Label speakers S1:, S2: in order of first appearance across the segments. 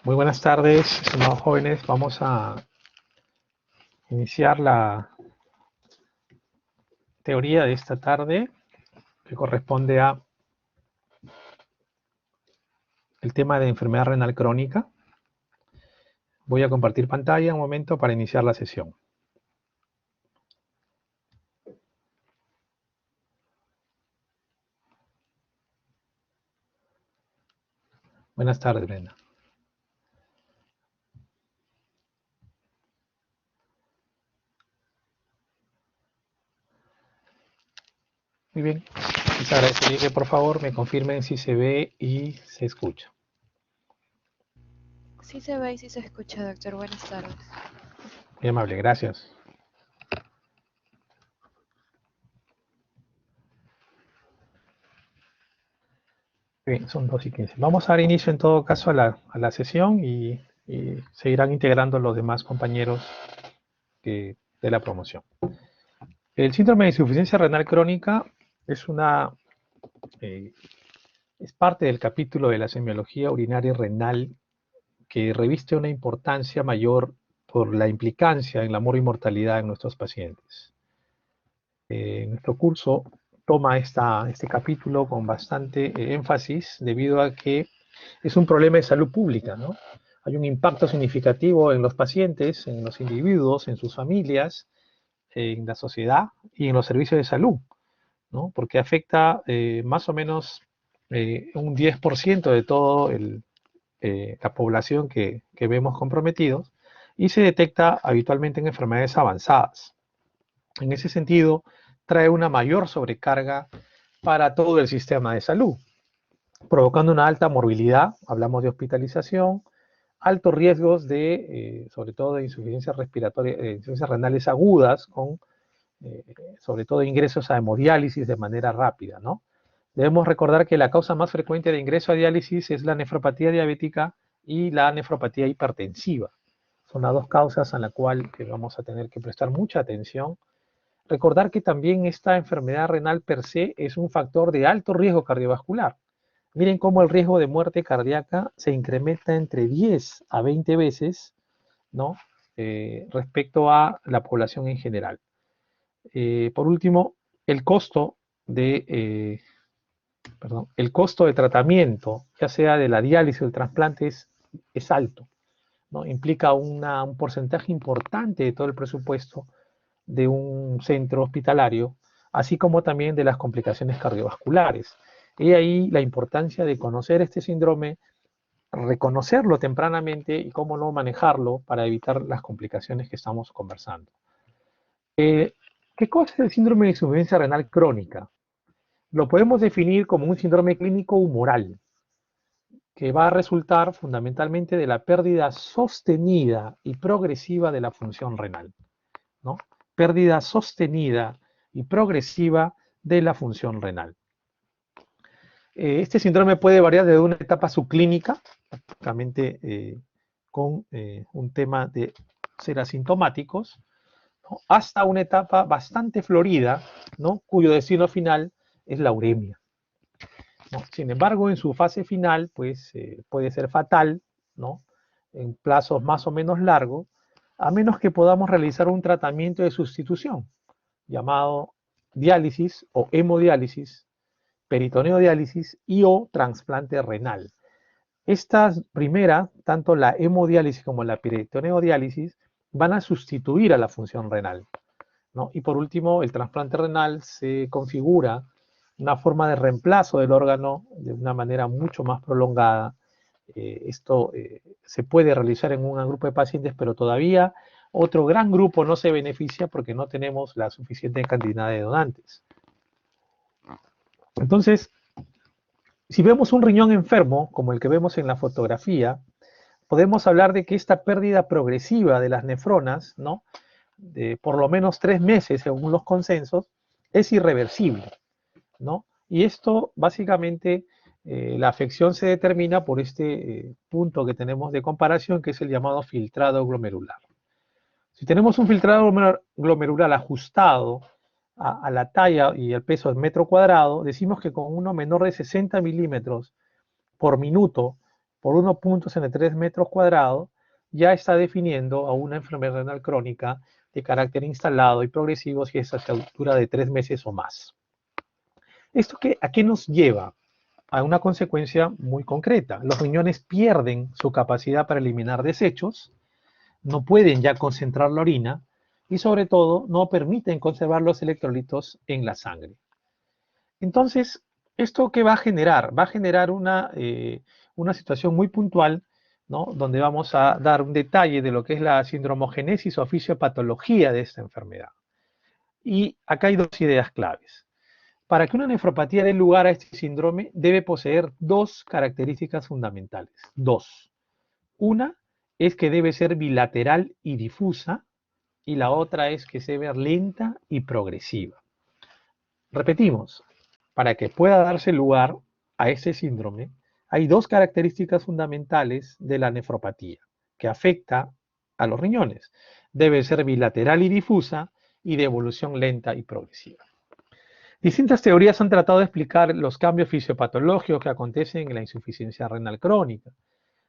S1: Muy buenas tardes, estimados jóvenes. Vamos a iniciar la teoría de esta tarde, que corresponde a el tema de enfermedad renal crónica. Voy a compartir pantalla un momento para iniciar la sesión. Buenas tardes, Brenda. Muy bien. Les agradecería que por favor me confirmen si se ve y se escucha.
S2: Sí se ve y sí se escucha, doctor. Buenas tardes.
S1: Muy amable, gracias. Bien, son 2:15. Vamos a dar inicio en todo caso a la sesión y se irán integrando los demás compañeros de la promoción. El síndrome de insuficiencia renal crónica es es parte del capítulo de la semiología urinaria y renal que reviste una importancia mayor por la implicancia en la mortalidad en nuestros pacientes. Nuestro curso toma este capítulo con bastante énfasis debido a que es un problema de salud pública, ¿no? Hay un impacto significativo en los pacientes, en los individuos, en sus familias, en la sociedad y en los servicios de salud, ¿no? Porque afecta más o menos un 10% de toda la población que vemos comprometidos y se detecta habitualmente en enfermedades avanzadas. En ese sentido, trae una mayor sobrecarga para todo el sistema de salud, provocando una alta morbilidad, hablamos de hospitalización, altos riesgos sobre todo de insuficiencia respiratoria, insuficiencias renales agudas, con sobre todo ingresos a hemodiálisis de manera rápida, ¿no? Debemos recordar que la causa más frecuente de ingreso a diálisis es la nefropatía diabética y la nefropatía hipertensiva. Son las dos causas a las cuales vamos a tener que prestar mucha atención. Recordar que también esta enfermedad renal per se es un factor de alto riesgo cardiovascular. Miren cómo el riesgo de muerte cardíaca se incrementa entre 10 a 20 veces, ¿no? Respecto a la población en general. Por último, el costo de el costo de tratamiento, ya sea de la diálisis o el trasplante, es alto, ¿no? Implica un porcentaje importante de todo el presupuesto de un centro hospitalario, así como también de las complicaciones cardiovasculares. Y ahí la importancia de conocer este síndrome, reconocerlo tempranamente y cómo no manejarlo para evitar las complicaciones que estamos conversando. ¿Qué cosa es el síndrome de insuficiencia renal crónica? Lo podemos definir como un síndrome clínico humoral, que va a resultar fundamentalmente de la pérdida sostenida y progresiva de la función renal, ¿no? Pérdida sostenida y progresiva de la función renal. Este síndrome puede variar desde una etapa subclínica, prácticamente con un tema de ser asintomáticos, ¿no? Hasta una etapa bastante florida, ¿no? Cuyo destino final es la uremia, ¿no? Sin embargo, en su fase final, pues puede ser fatal, ¿no? En plazos más o menos largos, a menos que podamos realizar un tratamiento de sustitución, llamado diálisis o hemodiálisis, peritoneodiálisis y o trasplante renal. Estas primeras, tanto la hemodiálisis como la peritoneodiálisis, van a sustituir a la función renal, ¿no? Y por último, el trasplante renal se configura una forma de reemplazo del órgano de una manera mucho más prolongada. Esto se puede realizar en un grupo de pacientes, pero todavía otro gran grupo no se beneficia porque no tenemos la suficiente cantidad de donantes. Entonces, si vemos un riñón enfermo, como el que vemos en la fotografía, podemos hablar de que esta pérdida progresiva de las nefronas, ¿no? De por lo menos 3 meses, según los consensos, es irreversible, ¿no? Y esto, básicamente, la afección se determina por este punto que tenemos de comparación, que es el llamado filtrado glomerular. Si tenemos un filtrado glomerular ajustado a la talla y el peso del metro cuadrado, decimos que con uno menor de 60 milímetros por minuto por 1.63 metros cuadrados, ya está definiendo a una enfermedad renal crónica de carácter instalado y progresivo si es hasta altura de 3 meses o más. ¿Esto a qué nos lleva? A una consecuencia muy concreta. Los riñones pierden su capacidad para eliminar desechos, no pueden ya concentrar la orina y sobre todo no permiten conservar los electrolitos en la sangre. Entonces, ¿esto qué va a generar? Va a generar una situación muy puntual, ¿no? Donde vamos a dar un detalle de lo que es la sindromogénesis o fisiopatología de esta enfermedad. Y acá hay dos ideas claves. Para que una nefropatía dé lugar a este síndrome, debe poseer dos características fundamentales. Dos. Una es que debe ser bilateral y difusa, y la otra es que debe ser lenta y progresiva. Repetimos, para que pueda darse lugar a este síndrome, hay dos características fundamentales de la nefropatía que afecta a los riñones. Debe ser bilateral y difusa y de evolución lenta y progresiva. Distintas teorías han tratado de explicar los cambios fisiopatológicos que acontecen en la insuficiencia renal crónica.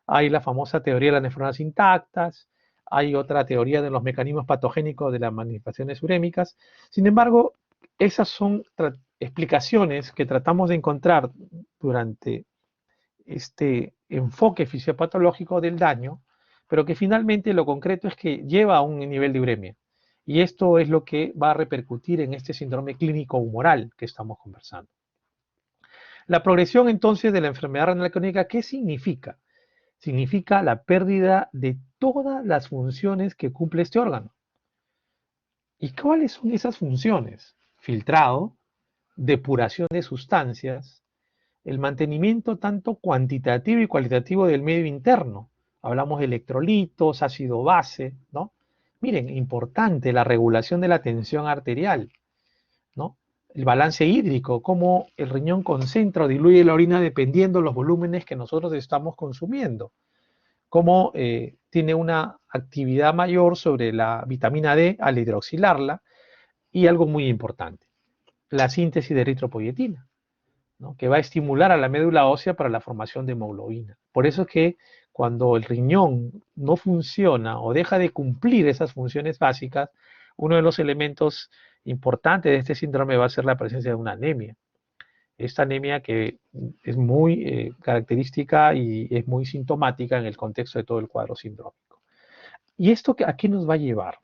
S1: Hay la famosa teoría de las nefronas intactas, hay otra teoría de los mecanismos patogénicos de las manifestaciones urémicas. Sin embargo, esas son explicaciones que tratamos de encontrar durante este enfoque fisiopatológico del daño, pero que finalmente lo concreto es que lleva a un nivel de uremia. Y esto es lo que va a repercutir en este síndrome clínico humoral que estamos conversando. La progresión entonces de la enfermedad renal crónica, ¿qué significa? Significa la pérdida de todas las funciones que cumple este órgano. ¿Y cuáles son esas funciones? Filtrado, depuración de sustancias, el mantenimiento tanto cuantitativo y cualitativo del medio interno. Hablamos de electrolitos, ácido base, ¿no? Miren, importante la regulación de la tensión arterial, ¿no? El balance hídrico, cómo el riñón concentra o diluye la orina dependiendo de los volúmenes que nosotros estamos consumiendo. Cómo tiene una actividad mayor sobre la vitamina D al hidroxilarla. Y algo muy importante, la síntesis de eritropoyetina, ¿no? Que va a estimular a la médula ósea para la formación de hemoglobina. Por eso es que cuando el riñón no funciona o deja de cumplir esas funciones básicas, uno de los elementos importantes de este síndrome va a ser la presencia de una anemia. Esta anemia que es muy característica y es muy sintomática en el contexto de todo el cuadro sindrómico. ¿Y esto a qué nos va a llevar?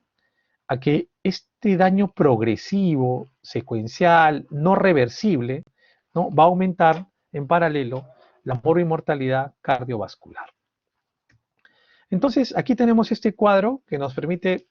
S1: A que este daño progresivo, secuencial, no reversible, ¿no? Va a aumentar en paralelo la mortalidad cardiovascular. Entonces, aquí tenemos este cuadro que nos permite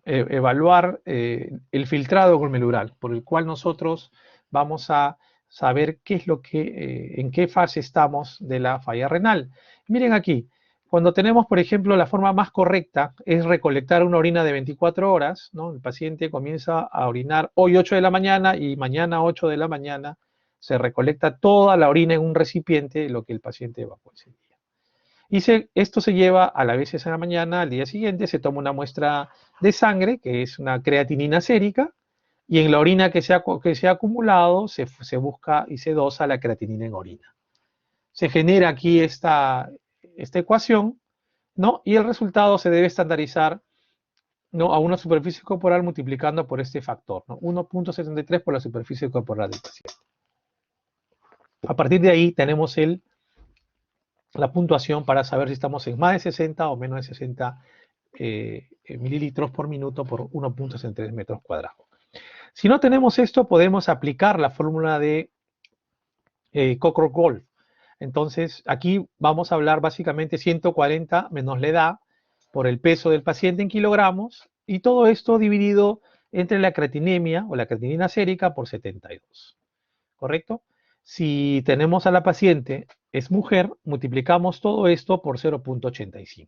S1: evaluar el filtrado glomerular, por el cual nosotros vamos a saber qué es lo que, en qué fase estamos de la falla renal. Miren aquí, cuando tenemos, por ejemplo, la forma más correcta es recolectar una orina de 24 horas, ¿no? El paciente comienza a orinar hoy 8 de la mañana y mañana 8 de la mañana se recolecta toda la orina en un recipiente, lo que el paciente evacuó ese día. Y esto se lleva a la vez en la mañana, al día siguiente se toma una muestra de sangre, que es una creatinina sérica, y en la orina que se ha acumulado se busca y se dosa la creatinina en orina. Se genera aquí esta ecuación, ¿no? Y el resultado se debe estandarizar, ¿no? A una superficie corporal multiplicando por este factor, ¿no? 1.73 por la superficie corporal del paciente. A partir de ahí tenemos la puntuación para saber si estamos en más de 60 o menos de 60 mililitros por minuto por 1.63 metros cuadrados. Si no tenemos esto, podemos aplicar la fórmula de Cockcroft-Gault. Entonces, aquí vamos a hablar básicamente 140 menos la edad por el peso del paciente en kilogramos, y todo esto dividido entre la creatinemia o la creatinina sérica por 72. ¿Correcto? Si tenemos a la paciente, es mujer, multiplicamos todo esto por 0.85.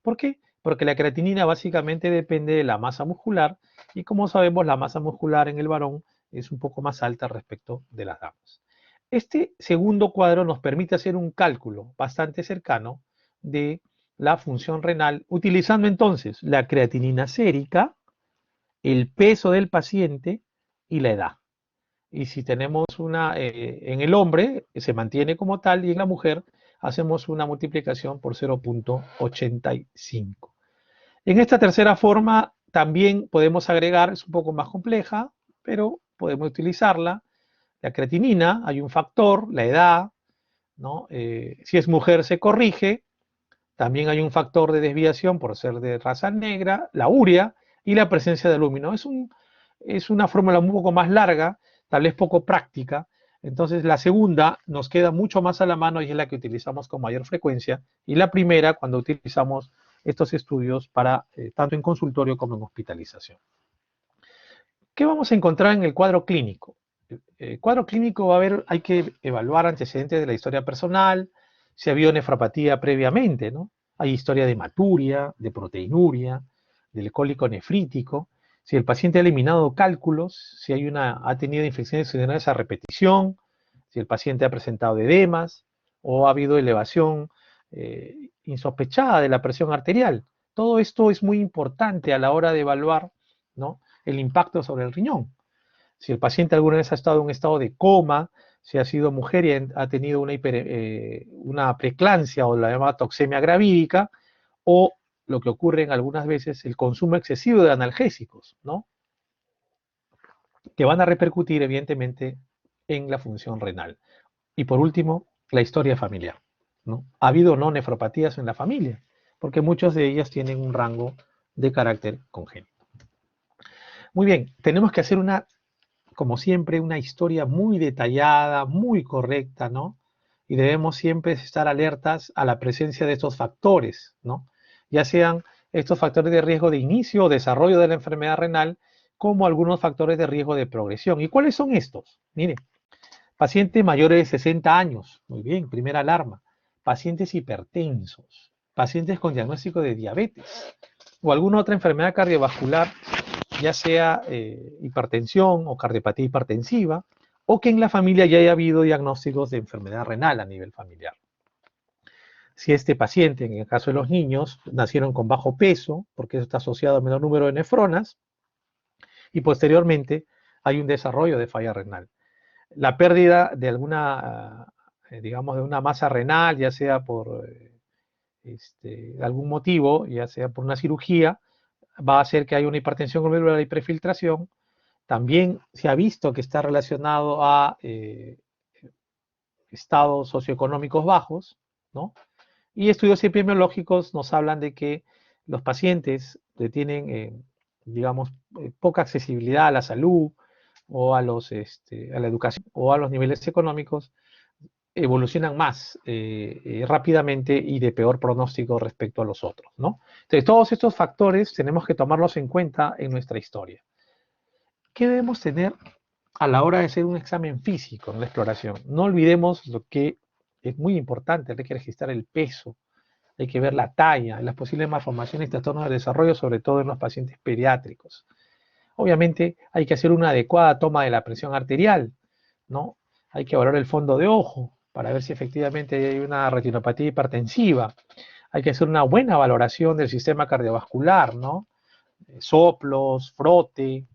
S1: ¿Por qué? Porque la creatinina básicamente depende de la masa muscular, y como sabemos, la masa muscular en el varón es un poco más alta respecto de las damas. Este segundo cuadro nos permite hacer un cálculo bastante cercano de la función renal, utilizando entonces la creatinina sérica, el peso del paciente y la edad. Y si tenemos en el hombre, se mantiene como tal, y en la mujer hacemos una multiplicación por 0.85. En esta tercera forma también podemos agregar, es un poco más compleja, pero podemos utilizarla. La creatinina, hay un factor, la edad, ¿no? Si es mujer se corrige, también hay un factor de desviación por ser de raza negra, la urea y la presencia de alúmino. Es una fórmula un poco más larga, tal vez poco práctica. Entonces la segunda nos queda mucho más a la mano y es la que utilizamos con mayor frecuencia. Y la primera cuando utilizamos estos estudios para tanto en consultorio como en hospitalización. ¿Qué vamos a encontrar en el cuadro clínico? El cuadro clínico va a haber, hay que evaluar antecedentes de la historia personal, si ha habido nefropatía previamente, ¿no? Hay historia de hematuria, de proteinuria, del cólico nefrítico, si el paciente ha eliminado cálculos, si ha tenido infecciones urinarias a repetición, si el paciente ha presentado edemas o ha habido elevación insospechada de la presión arterial. Todo esto es muy importante a la hora de evaluar, ¿no?, el impacto sobre el riñón. Si el paciente alguna vez ha estado en un estado de coma, si ha sido mujer y ha tenido una preeclampsia o la llamada toxemia gravídica, o lo que ocurre en algunas veces, el consumo excesivo de analgésicos, ¿no?, que van a repercutir evidentemente en la función renal. Y por último, la historia familiar, ¿no? ¿Ha habido o no nefropatías en la familia? Porque muchas de ellas tienen un rango de carácter congénito. Muy bien, tenemos que hacer como siempre, una historia muy detallada, muy correcta, ¿no? Y debemos siempre estar alertas a la presencia de estos factores, ¿no? Ya sean estos factores de riesgo de inicio o desarrollo de la enfermedad renal, como algunos factores de riesgo de progresión. ¿Y cuáles son estos? Miren, pacientes mayores de 60 años, muy bien, primera alarma. Pacientes hipertensos, pacientes con diagnóstico de diabetes o alguna otra enfermedad cardiovascular, ya sea hipertensión o cardiopatía hipertensiva, o que en la familia ya haya habido diagnósticos de enfermedad renal a nivel familiar. Si este paciente, en el caso de los niños, nacieron con bajo peso, porque eso está asociado a menor número de nefronas, y posteriormente hay un desarrollo de falla renal. La pérdida de digamos, de una masa renal, ya sea por algún motivo, ya sea por una cirugía, va a hacer que haya una hipertensión glomerular y prefiltración. También se ha visto que está relacionado a estados socioeconómicos bajos, ¿no? Y estudios epidemiológicos nos hablan de que los pacientes que tienen, digamos, poca accesibilidad a la salud o a la educación o a los niveles económicos, evolucionan más rápidamente y de peor pronóstico respecto a los otros, ¿no? Entonces, todos estos factores tenemos que tomarlos en cuenta en nuestra historia. ¿Qué debemos tener a la hora de hacer un examen físico en la exploración? No olvidemos lo que es muy importante, hay que registrar el peso, hay que ver la talla, las posibles malformaciones y trastornos del desarrollo, sobre todo en los pacientes pediátricos. Obviamente hay que hacer una adecuada toma de la presión arterial, ¿no? Hay que valorar el fondo de ojo para ver si efectivamente hay una retinopatía hipertensiva. Hay que hacer una buena valoración del sistema cardiovascular, ¿no? Soplos, frote,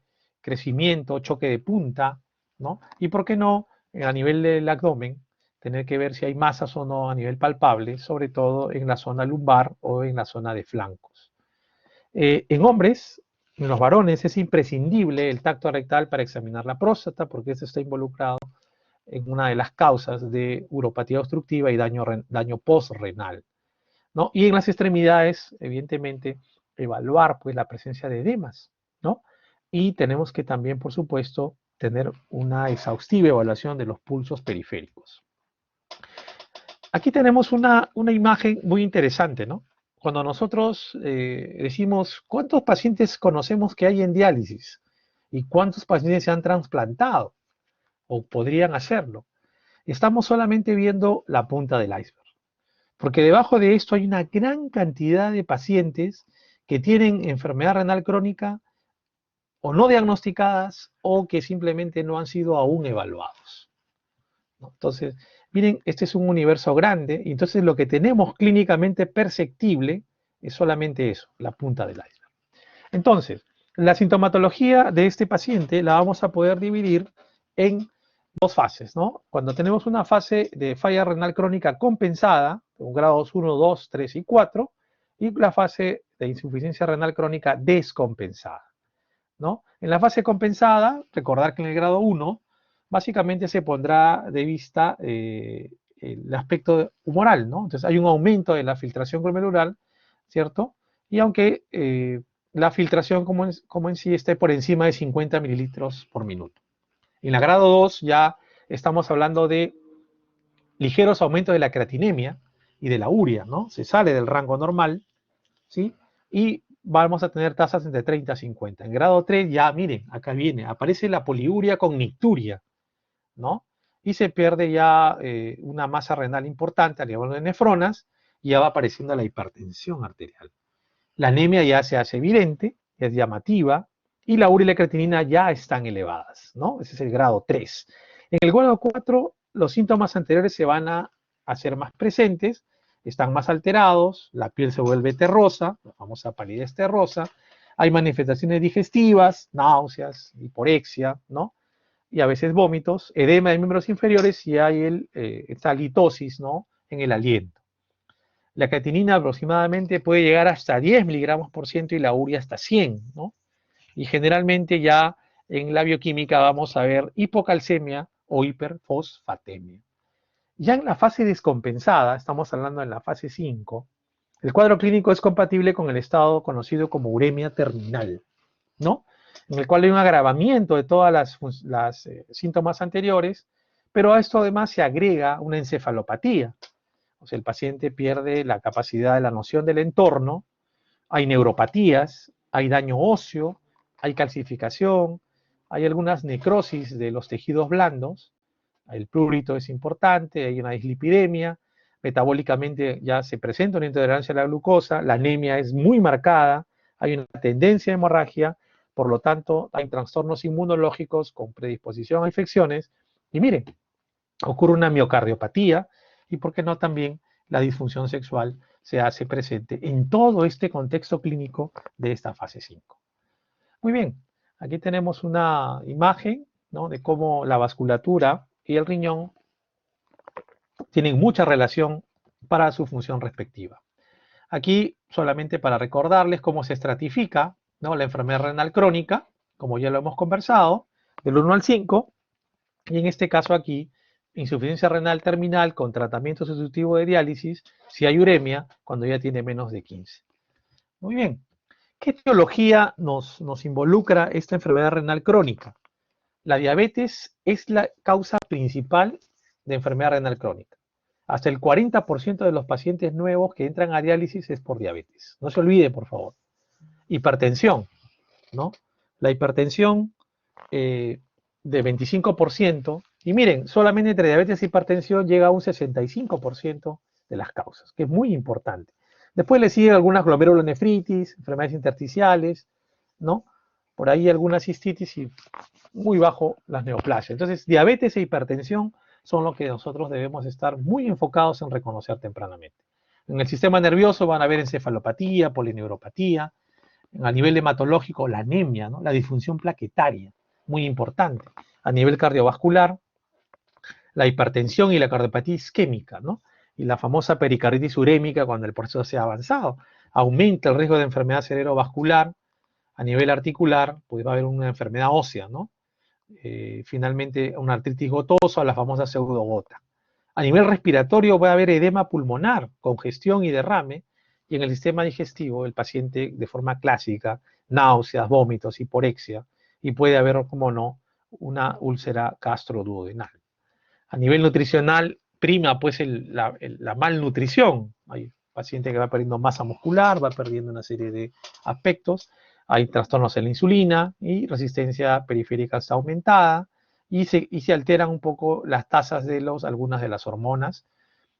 S1: crecimiento, choque de punta, ¿no? Y por qué no, a nivel del abdomen, tener que ver si hay masas o no a nivel palpable, sobre todo en la zona lumbar o en la zona de flancos. En hombres, en los varones, es imprescindible el tacto rectal para examinar la próstata, porque eso está involucrado en una de las causas de uropatía obstructiva y daño postrenal, ¿no? Y en las extremidades, evidentemente, evaluar pues la presencia de edemas, ¿no? Y tenemos que también, por supuesto, tener una exhaustiva evaluación de los pulsos periféricos. Aquí tenemos una imagen muy interesante, ¿no? Cuando nosotros decimos cuántos pacientes conocemos que hay en diálisis y cuántos pacientes se han trasplantado o podrían hacerlo, estamos solamente viendo la punta del iceberg. Porque debajo de esto hay una gran cantidad de pacientes que tienen enfermedad renal crónica o no diagnosticadas o que simplemente no han sido aún evaluados, ¿no? Entonces, miren, este es un universo grande y entonces lo que tenemos clínicamente perceptible es solamente eso, la punta del iceberg. Entonces, la sintomatología de este paciente la vamos a poder dividir en dos fases, ¿no? Cuando tenemos una fase de falla renal crónica compensada, con grados 1, 2, 3 y 4, y la fase de insuficiencia renal crónica descompensada, ¿no? En la fase compensada, recordar que en el grado 1, básicamente se pondrá de vista el aspecto humoral, ¿no? Entonces hay un aumento de la filtración glomerular, ¿cierto? Y aunque la filtración como en sí esté por encima de 50 mililitros por minuto. En la grado 2 ya estamos hablando de ligeros aumentos de la creatinemia y de la urea, ¿no? Se sale del rango normal, ¿sí? Y vamos a tener tasas entre 30 a 50. En grado 3 ya, miren, acá viene, aparece la poliuria con nicturia, ¿no? Y se pierde ya una masa renal importante a nivel de nefronas y ya va apareciendo la hipertensión arterial. La anemia ya se hace evidente, ya es llamativa, y la urea y la creatinina ya están elevadas, ¿no? Ese es el grado 3. En el grado 4, los síntomas anteriores se van a hacer más presentes, están más alterados, la piel se vuelve terrosa, la famosa palidez terrosa, hay manifestaciones digestivas, náuseas, hiporexia, ¿no? Y a veces vómitos, edema de miembros inferiores y hay esta litosis, ¿no? En el aliento. La creatinina aproximadamente puede llegar hasta 10 miligramos por ciento y la urea hasta 100, ¿no? Y generalmente ya en la bioquímica vamos a ver hipocalcemia o hiperfosfatemia. Ya en la fase descompensada, estamos hablando en la fase 5, el cuadro clínico es compatible con el estado conocido como uremia terminal, ¿no? En el cual hay un agravamiento de todas las síntomas anteriores, pero a esto además se agrega una encefalopatía. O sea, el paciente pierde la capacidad de la noción del entorno, hay neuropatías, hay daño óseo, hay calcificación, hay algunas necrosis de los tejidos blandos, el prurito es importante, hay una dislipidemia, metabólicamente ya se presenta una intolerancia a la glucosa, la anemia es muy marcada, hay una tendencia a hemorragia, por lo tanto hay trastornos inmunológicos con predisposición a infecciones, y miren, ocurre una miocardiopatía y, por qué no, también la disfunción sexual se hace presente en todo este contexto clínico de esta fase 5. Muy bien, aquí tenemos una imagen, ¿no?, de cómo la vasculatura y el riñón tienen mucha relación para su función respectiva. Aquí solamente para recordarles cómo se estratifica, ¿no?, la enfermedad renal crónica, como ya lo hemos conversado, del 1 al 5, y en este caso aquí, insuficiencia renal terminal con tratamiento sustitutivo de diálisis, si hay uremia, cuando ya tiene menos de 15. Muy bien. ¿Qué etiología nos involucra esta enfermedad renal crónica? La diabetes es la causa principal de enfermedad renal crónica. Hasta el 40% de los pacientes nuevos que entran a diálisis es por diabetes. No se olvide, por favor. Hipertensión, ¿no? La hipertensión de 25%, y miren, solamente entre diabetes e hipertensión llega a un 65% de las causas, que es muy importante. Después le siguen algunas glomerulonefritis, enfermedades intersticiales, ¿no? Por ahí algunas cistitis y muy bajo las neoplasias. Entonces, diabetes e hipertensión son lo que nosotros debemos estar muy enfocados en reconocer tempranamente. En el sistema nervioso van a haber encefalopatía, polineuropatía, a nivel hematológico, la anemia, ¿no?, la disfunción plaquetaria, muy importante. A nivel cardiovascular, la hipertensión y la cardiopatía isquémica, ¿no? Y la famosa pericarditis urémica cuando el proceso se ha avanzado. Aumenta el riesgo de enfermedad cerebrovascular. A nivel articular, pues va a haber una enfermedad ósea, ¿no? Finalmente, una artritis gotosa, la famosa pseudogota. A nivel respiratorio va a haber edema pulmonar, congestión y derrame, y en el sistema digestivo el paciente de forma clásica, náuseas, vómitos, hiporexia, y puede haber, como no, una úlcera gastroduodenal. A nivel nutricional prima pues la malnutrición. Hay paciente que va perdiendo masa muscular, va perdiendo una serie de aspectos. Hay trastornos en la insulina y resistencia periférica está aumentada y se alteran un poco las tasas de algunas de las hormonas.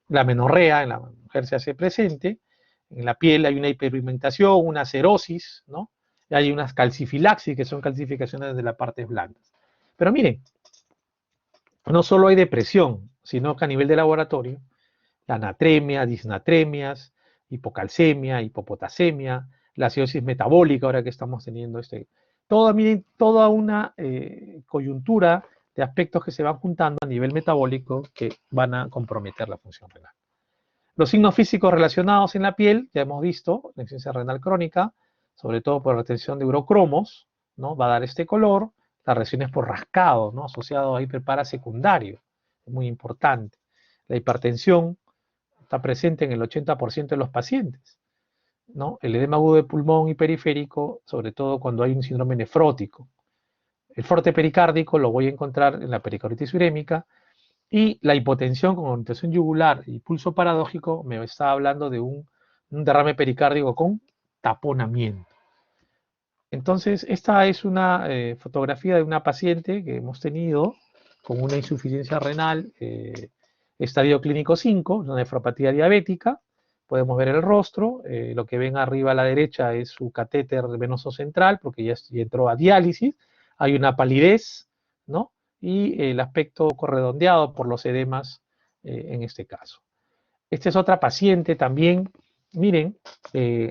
S1: La menorrea en la mujer se hace presente, en la piel hay una hiperpigmentación, una cerosis, ¿no? Y hay unas calcifilaxis, que son calcificaciones de las partes blandas. Pero miren, no solo hay depresión, sino que a nivel de laboratorio, la natremia, disnatremias, hipocalcemia, hipopotasemia, la acidosis metabólica, ahora que estamos teniendo miren, toda una coyuntura de aspectos que se van juntando a nivel metabólico que van a comprometer la función renal. Los signos físicos relacionados en la piel, ya hemos visto, la insuficiencia renal crónica, sobre todo por retención de urocromos, ¿no? Va a dar este color, las reacciones por rascado, ¿no? Asociado a hiperpara secundario, es muy importante. La hipertensión está presente en el 80% de los pacientes, ¿no? El edema agudo de pulmón y periférico, sobre todo cuando hay un síndrome nefrótico. El forte pericárdico lo voy a encontrar en la pericarditis urémica, y la hipotensión con orientación yugular y pulso paradójico me está hablando de un derrame pericárdico con taponamiento. Entonces, esta es una fotografía de una paciente que hemos tenido con una insuficiencia renal, estadio clínico 5, una nefropatía diabética. Podemos ver el rostro, lo que ven arriba a la derecha es su catéter venoso central, porque ya entró a diálisis. Hay una palidez, ¿no? Y el aspecto corredondeado por los edemas en este caso. Esta es otra paciente también, miren,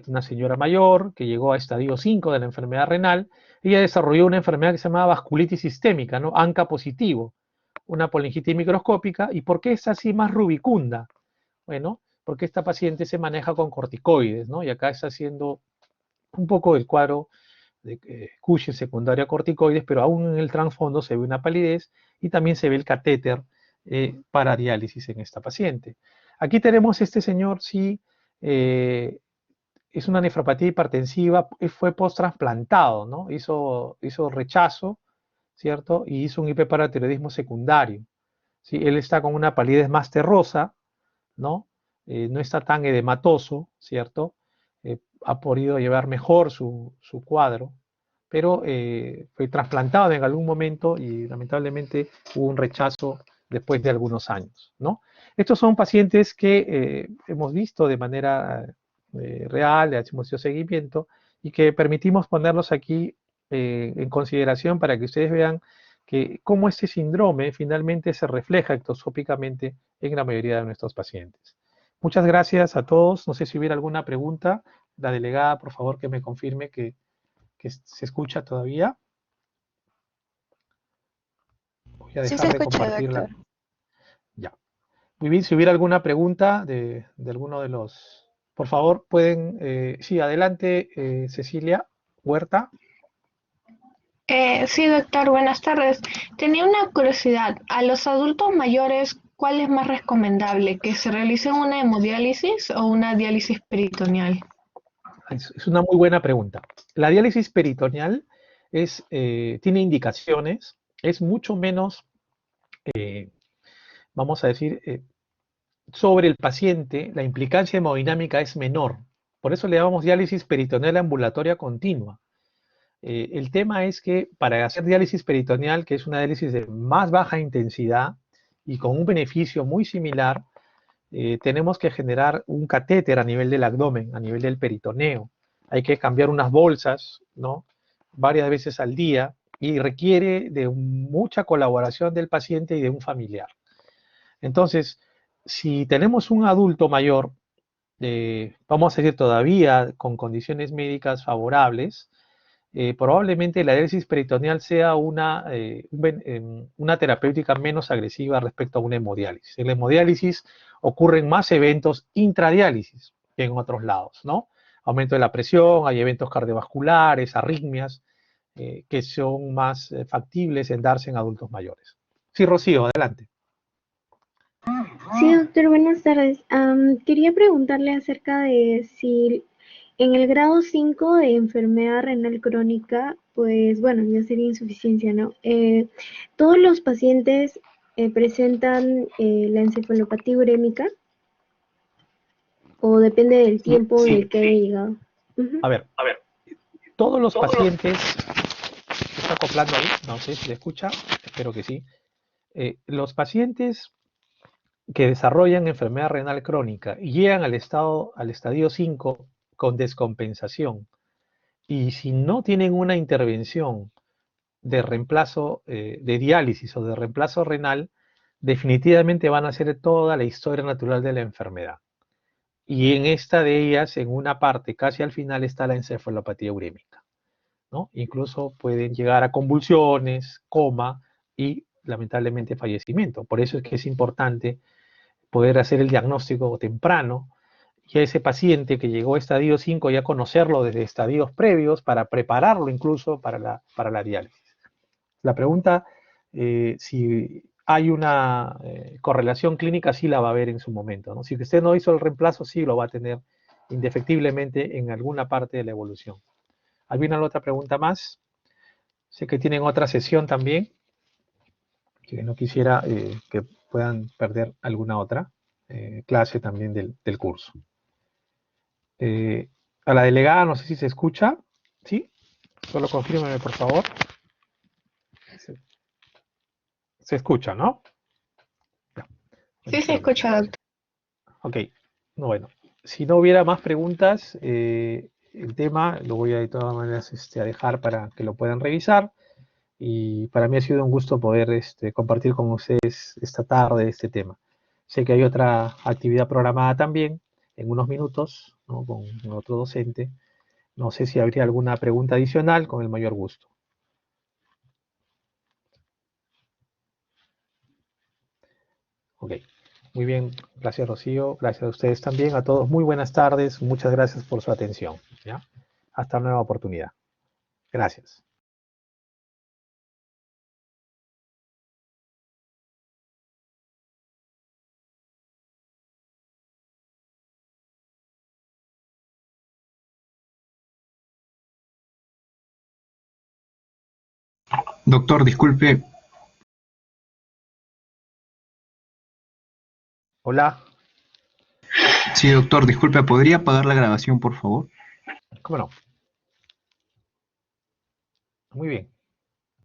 S1: una señora mayor que llegó a estadio 5 de la enfermedad renal. Ella desarrolló una enfermedad que se llama vasculitis sistémica, ¿no? ANCA positivo, una polingitis microscópica. ¿Y por qué es así más rubicunda? Bueno, porque esta paciente se maneja con corticoides, ¿no? Y acá está haciendo un poco el cuadro de Cushing secundario a corticoides, pero aún en el trasfondo se ve una palidez y también se ve el catéter para diálisis en esta paciente. Aquí tenemos este señor, sí, es una nefropatía hipertensiva, fue post-trasplantado, ¿no? Hizo rechazo, ¿cierto? Y hizo un hiperparatiroidismo secundario. ¿Sí? Él está con una palidez más terrosa, ¿no? No está tan edematoso, ¿cierto? Ha podido llevar mejor su cuadro, pero fue trasplantado en algún momento y lamentablemente hubo un rechazo después de algunos años, ¿no? Estos son pacientes que hemos visto de manera real, le hemos hecho seguimiento y que permitimos ponerlos aquí en consideración para que ustedes vean que cómo este síndrome finalmente se refleja ectoscópicamente en la mayoría de nuestros pacientes. Muchas gracias a todos. No sé si hubiera alguna pregunta. La delegada, por favor, que me confirme que se escucha todavía. Voy a
S2: Sí se
S1: dejar de
S2: escucha,
S1: compartirla.
S2: doctor.
S1: Ya. Muy bien, si hubiera alguna pregunta de alguno de los... Por favor, pueden... sí, adelante, Cecilia Huerta.
S3: Sí, doctor, buenas tardes. Tenía una curiosidad. A los adultos mayores, ¿cuál es más recomendable? ¿Que se realice una hemodiálisis o una diálisis peritoneal?
S1: Es una muy buena pregunta. La diálisis peritoneal tiene indicaciones, es mucho menos, vamos a decir, sobre el paciente, la implicancia hemodinámica es menor. Por eso le llamamos diálisis peritoneal ambulatoria continua. El tema es que para hacer diálisis peritoneal, que es una diálisis de más baja intensidad y con un beneficio muy similar, tenemos que generar un catéter a nivel del abdomen, a nivel del peritoneo. Hay que cambiar unas bolsas, ¿no? Varias veces al día y requiere de mucha colaboración del paciente y de un familiar. Entonces, si tenemos un adulto mayor, vamos a decir todavía con condiciones médicas favorables, probablemente la diálisis peritoneal sea una terapéutica menos agresiva respecto a una hemodiálisis. En la hemodiálisis ocurren más eventos intradiálisis que en otros lados, ¿no? Aumento de la presión, hay eventos cardiovasculares, arritmias, que son más factibles en darse en adultos mayores. Sí, Rocío, adelante.
S4: Sí, doctor, buenas tardes. Quería preguntarle acerca de si en el grado 5 de enfermedad renal crónica, pues bueno, ya sería insuficiencia, ¿no? ¿Todos los pacientes presentan la encefalopatía urémica o depende del tiempo en el que haya llegado?
S1: A ver, todos los pacientes, ¿se está acoplando ahí? No sé si le escucha, espero que sí. Los pacientes que desarrollan enfermedad renal crónica y llegan al estadio 5 con descompensación, y si no tienen una intervención de reemplazo de diálisis o de reemplazo renal, definitivamente van a hacer toda la historia natural de la enfermedad. Y en esta de ellas, en una parte, casi al final, está la encefalopatía urémica, ¿no? Incluso pueden llegar a convulsiones, coma y lamentablemente fallecimiento. Por eso es que es importante poder hacer el diagnóstico temprano y a ese paciente que llegó a estadio 5 ya conocerlo desde estadios previos para prepararlo incluso para la diálisis. La pregunta, si hay una correlación clínica, sí la va a haber en su momento, ¿no? Si usted no hizo el reemplazo, sí lo va a tener indefectiblemente en alguna parte de la evolución. ¿Alguna otra pregunta más? Sé que tienen otra sesión también, que no quisiera que puedan perder alguna otra clase también del curso. A la delegada, no sé si se escucha, ¿sí? Solo confírmeme, por favor. Se escucha, ¿no? Ya.
S3: Sí, se escucha, doctor.
S1: Ok, bueno, si no hubiera más preguntas, el tema lo voy a de todas maneras a dejar para que lo puedan revisar. Y para mí ha sido un gusto poder compartir con ustedes esta tarde este tema. Sé que hay otra actividad programada también en unos minutos, ¿no? Con otro docente. No sé si habría alguna pregunta adicional, con el mayor gusto. Ok, muy bien, gracias Rocío, gracias a ustedes también, a todos muy buenas tardes, muchas gracias por su atención. ¿Ya? Hasta nueva oportunidad. Gracias.
S5: Doctor, disculpe.
S1: Hola,
S5: Sí, doctor, disculpe, ¿podría apagar la grabación, por favor?
S1: ¿cómo no? Muy bien.